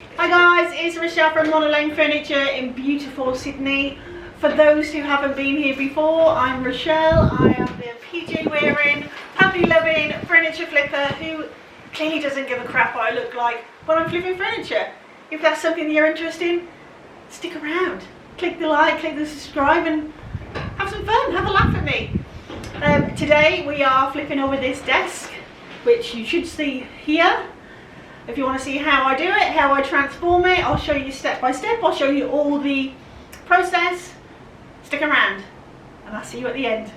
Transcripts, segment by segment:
Hi guys, it's Rachelle from Monolane Furniture in beautiful Sydney. For those who haven't been here before, I'm Rachelle. I am the PJ wearing, happy loving furniture flipper who clearly doesn't give a crap what I look like when I'm flipping furniture. If that's something you're interested in, stick around. Click the like, click the subscribe and have some fun, have a laugh at me. Today we are flipping over this desk, which you should see here. If you want to see how I do it, how I transform it, I'll show you step by step. I'll show you all the process. Stick around and I'll see you at the end.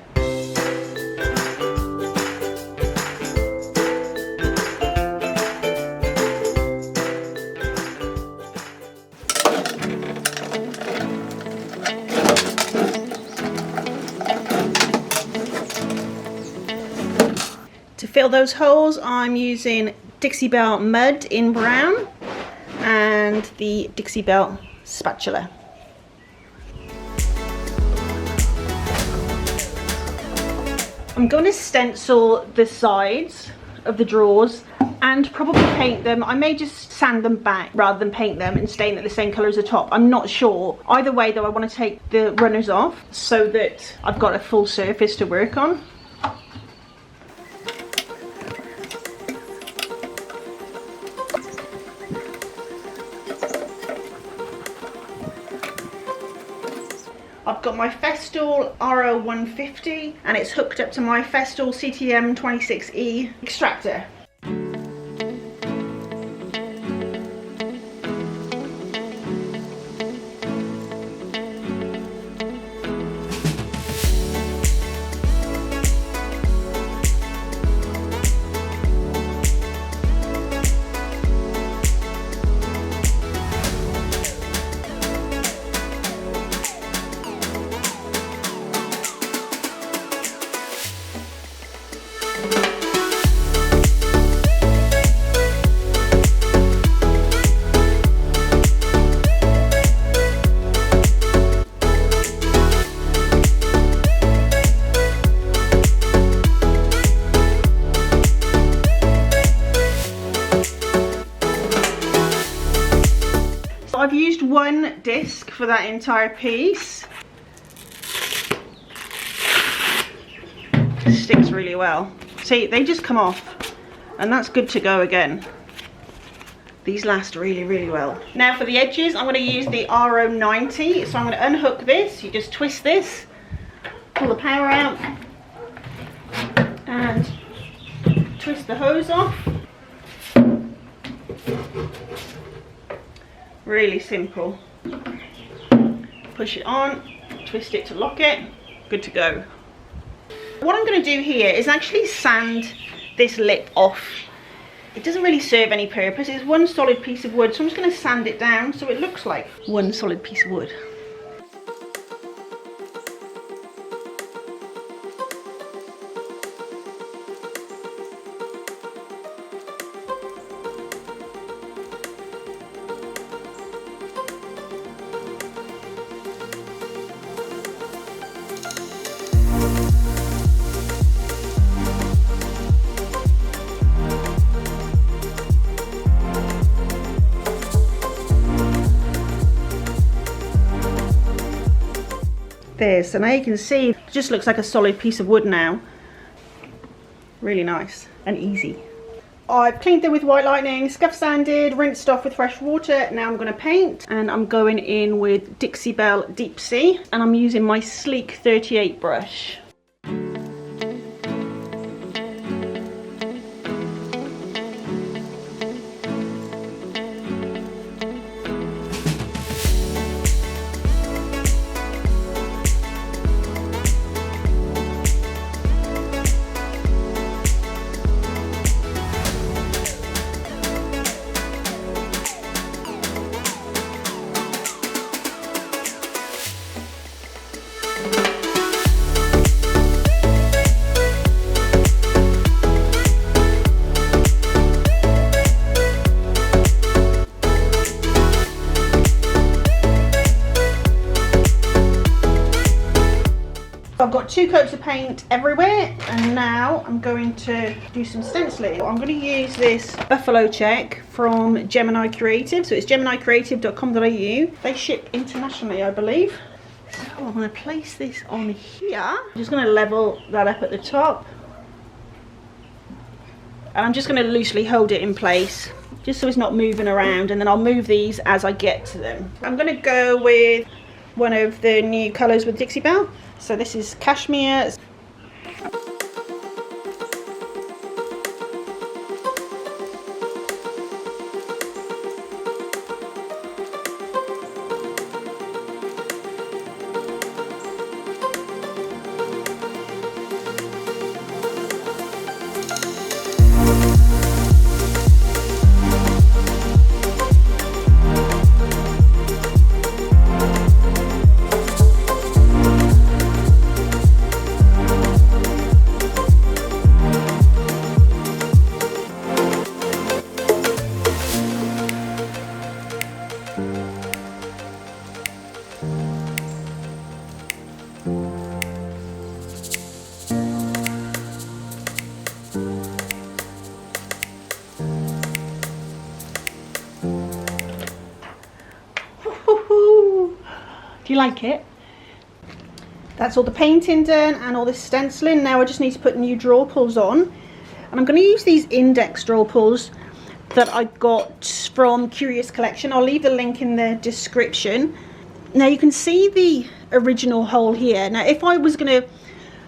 To fill those holes, I'm using Dixie Belle mud in brown and the Dixie Belle spatula. I'm going to stencil the sides of the drawers and probably paint them. I may just sand them back rather than paint them and stain it the same colour as the top. I'm not sure. Either way though, I want to take the runners off so that I've got a full surface to work on. I've got my Festool RO150 and it's hooked up to my Festool CTM26E extractor. I've used one disc for that entire piece. It sticks really well. See, they just come off and that's good to go again. These last really, really well. Now for the edges, I'm going to use the RO90. So I'm going to unhook this. You just twist this, pull the power out and twist the hose off. Really simple. Push it on, twist it to lock it, good to go. What I'm going to do here is actually sand this lip off. It doesn't really serve any purpose. It's one solid piece of wood, so I'm just going to sand it down so it looks like one solid piece of wood. There, so now you can see it just looks like a solid piece of wood now. Really nice and easy. I've cleaned them with white lightning, scuff sanded, rinsed off with fresh water. Now I'm going to paint and I'm going in with Dixie Belle Deep Sea and I'm using my sleek 38 brush. I've got 2 coats of paint everywhere, and now I'm going to do some stenciling. I'm going to use this buffalo check from Gemini Creative. So it's geminicreative.com.au. They ship internationally, I believe. So I'm going to place this on here. I'm just going to level that up at the top. And I'm just going to loosely hold it in place, just so it's not moving around, and then I'll move these as I get to them. I'm going to go with one of the new colours with Dixie Belle. So this is Cashmere. Do you like it? That's all the painting done and all the stenciling. Now I just need to put new drawer pulls on, and I'm going to use these index drawer pulls that I got from Curious Collection. I'll leave the link in the description. Now you can see the original hole here. Now if I was going to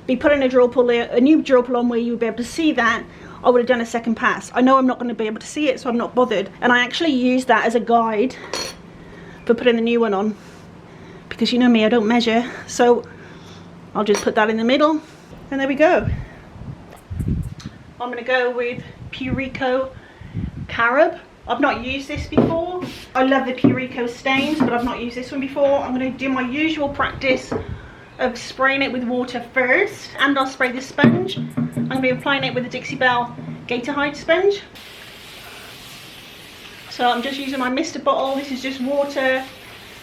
be putting a drawer pull, a new drawer pull on where you would be able to see that, I would have done a second pass. I know I'm not going to be able to see it, so I'm not bothered, and I actually used that as a guide for putting the new one on, because you know me, I don't measure, so I'll just put that in the middle, and there we go. I'm going to go with Purico Carob. I've not used this before. I love the Purico stains, but I've not used this one before. I'm going to do my usual practice of spraying it with water first, and I'll spray the sponge. I'm going to be applying it with the Dixie Belle Gator Hide sponge. So I'm just using my mister bottle. This is just water,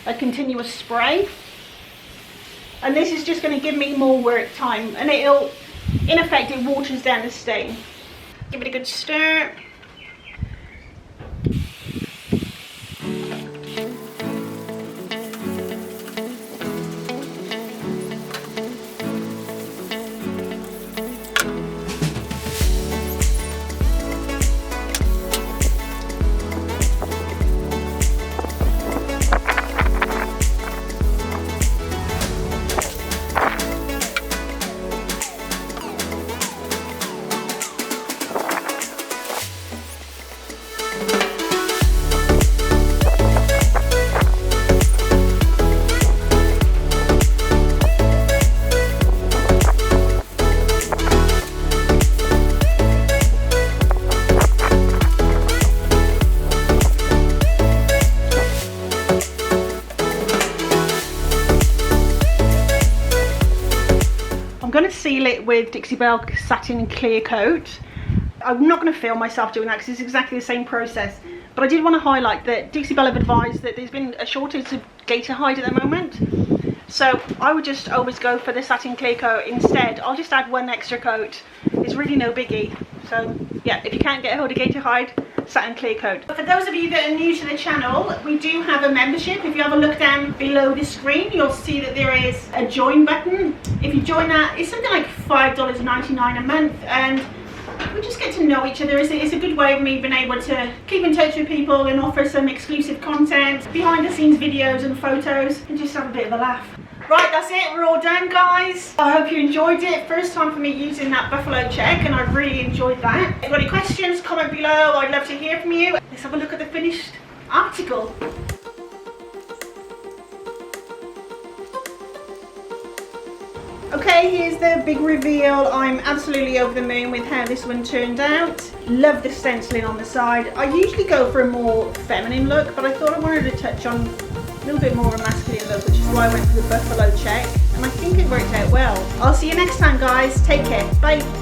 a continuous spray, and this is just going to give me more work time, and it'll, in effect, it waters down the stain. Give it a good stir. I'm going to seal it with Dixie Belle Satin Clear Coat. I'm not going to film myself doing that because it's exactly the same process, but I did want to highlight that Dixie Belle have advised that there's been a shortage of gator hide at the moment, so I would just always go for the Satin Clear Coat instead. I'll just add one extra coat. It's really no biggie. So yeah, if you can't get a hold of gator hide, Satin Clear Coat. For those of you that are new to the channel, we do have a membership. If you have a look down below the screen, you'll see that there is a join button. If you join that, it's something like $5.99 a month, and we just get to know each other. It's a good way of me being able to keep in touch with people and offer some exclusive content, behind the scenes videos and photos, and just have a bit of a laugh. Right, that's it, we're all done, guys. I hope you enjoyed it. First time for me using that buffalo check, and I really enjoyed that. If you've got any questions, comment below. I'd love to hear from you. Let's have a look at the finished article. Okay, here's the big reveal. I'm absolutely over the moon with how this one turned out. Love the stenciling on the side. I usually go for a more feminine look, but I thought I wanted to touch on a little bit more of a masculine look, which is why I went for the buffalo check, and I think it worked out well. I'll see you next time, guys. Take care. Bye.